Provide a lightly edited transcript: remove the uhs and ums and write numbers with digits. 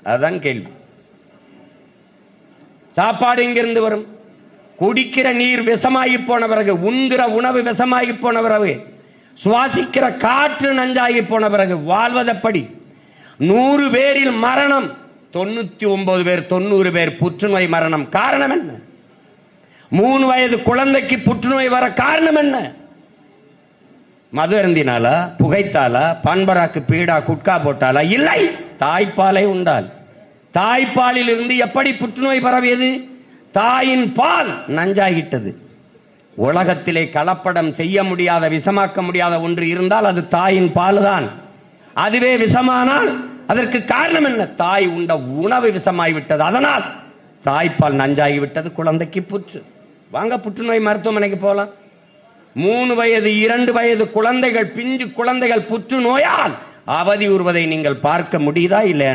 அதுதான் கேள்வி. சாப்பாடு எங்கிருந்து வரும்? குடிக்கிற நீர் விஷமாகி போன பிறகு, உண்கிற உணவு விஷமாகி போன பிறகு, சுவாசிக்கிற காற்று நஞ்சாகி போன பிறகு வாழ்வதப்படி? 100 பேரில் மரணம், 99 பேர் 90 பேர் புற்றுநோய் மரணம். காரணம் என்ன? 3 வயது குழந்தைக்கு புற்றுநோய் வர காரணம் என்ன? மது அருந்தினாலா, புகைத்தாலா, பண்பராக்கு, பீடா, குட்கா போட்டாலா? இல்லை, தாய்ப்பாலை உண்டால். தாய்ப்பாலில் இருந்து எப்படி புற்றுநோய் பரவியது? தாயின் பால் நஞ்சாகிட்டது. உலகத்திலே கலப்படம் செய்ய முடியாத, விஷமாக்க முடியாத ஒன்று இருந்தால் அது தாயின் பால் தான். அதுவே விஷமானால் அதற்கு காரணம் என்ன? தாய் உண்ட உணவு விஷமாகிவிட்டது. அதனால் தாய்ப்பால் நஞ்சாகிவிட்டது, குழந்தைக்கு புற்று. வாங்க புற்றுநோய் மருத்துவமனைக்கு போலாம். 3 வயது 2 வயது குழந்தைகள், பிஞ்சு குழந்தைகள் புற்றுநோயால் அவதி உறுவதை நீங்கள் பார்க்க முடியுதா இல்லையா?